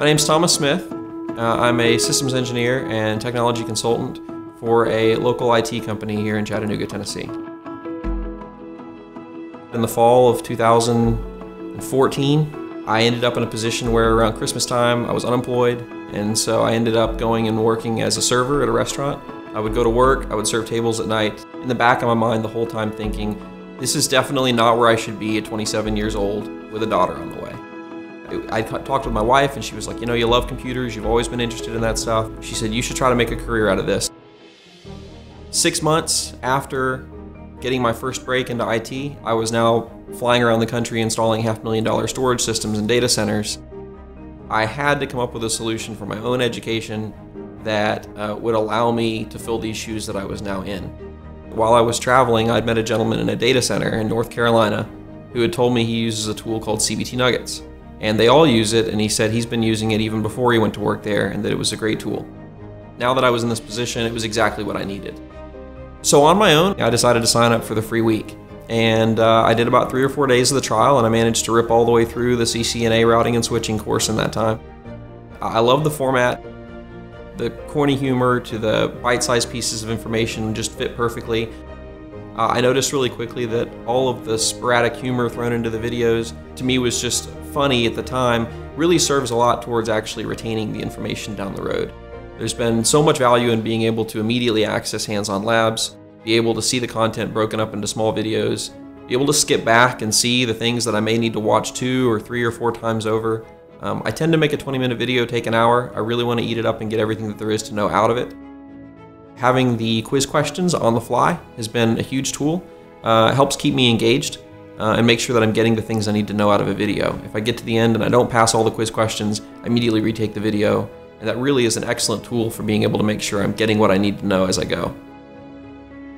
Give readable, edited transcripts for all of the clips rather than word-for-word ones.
My name's Thomas Smith. I'm a systems engineer and technology consultant for a local IT company here in Chattanooga, Tennessee. In the fall of 2014, I ended up in a position where around Christmas time I was unemployed, and so I ended up going and working as a server at a restaurant. I would go to work, I would serve tables at night, in the back of my mind the whole time thinking, this is definitely not where I should be at 27 years old with a daughter on the way. I talked with my wife and she was like, you know, you love computers, you've always been interested in that stuff. She said, you should try to make a career out of this. 6 months after getting my first break into IT, I was now flying around the country installing $500,000 storage systems and data centers. I had to come up with a solution for my own education that would allow me to fill these shoes that I was now in. While I was traveling, I'd met a gentleman in a data center in North Carolina who had told me he uses a tool called CBT Nuggets. And they all use it, and he said he's been using it even before he went to work there and that it was a great tool. Now that I was in this position, it was exactly what I needed. So on my own, I decided to sign up for the free week. And I did about 3 or 4 days of the trial, and I managed to rip all the way through the CCNA routing and switching course in that time. I love the format. The corny humor to the bite-sized pieces of information just fit perfectly. I noticed really quickly that all of the sporadic humor thrown into the videos, to me was just funny at the time, really serves a lot towards actually retaining the information down the road. There's been so much value in being able to immediately access hands-on labs, be able to see the content broken up into small videos, be able to skip back and see the things that I may need to watch 2 or 3 or 4 times over. I tend to make a 20-minute video take an hour. I really want to eat it up and get everything that there is to know out of it. Having the quiz questions on the fly has been a huge tool. It helps keep me engaged and make sure that I'm getting the things I need to know out of a video. If I get to the end and I don't pass all the quiz questions, I immediately retake the video, and that really is an excellent tool for being able to make sure I'm getting what I need to know as I go.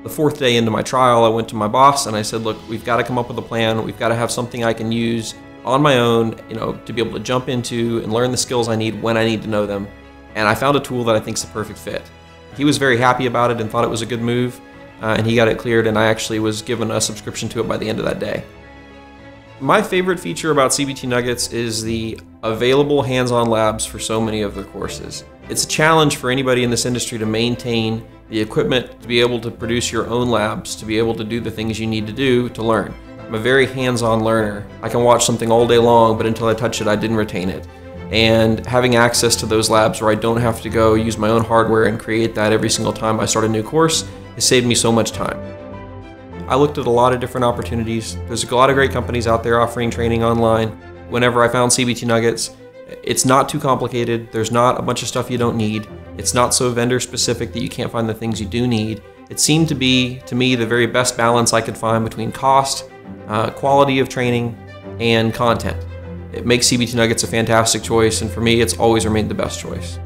The 4th day into my trial, I went to my boss and I said, look, we've got to come up with a plan. We've got to have something I can use on my own, to be able to jump into and learn the skills I need when I need to know them. And I found a tool that I think is the perfect fit. He was very happy about it and thought it was a good move, and he got it cleared, and I actually was given a subscription to it by the end of that day. My favorite feature about CBT Nuggets is the available hands-on labs for so many of their courses. It's a challenge for anybody in this industry to maintain the equipment to be able to produce your own labs, to be able to do the things you need to do to learn. I'm a very hands-on learner. I can watch something all day long, but until I touch it, I didn't retain it. And having access to those labs where I don't have to go use my own hardware and create that every single time I start a new course has saved me so much time. I looked at a lot of different opportunities. There's a lot of great companies out there offering training online. Whenever I found CBT Nuggets, it's not too complicated. There's not a bunch of stuff you don't need. It's not so vendor specific that you can't find the things you do need. It seemed to be, to me, the very best balance I could find between cost, quality of training, and content. It makes CBT Nuggets a fantastic choice, and for me, it's always remained the best choice.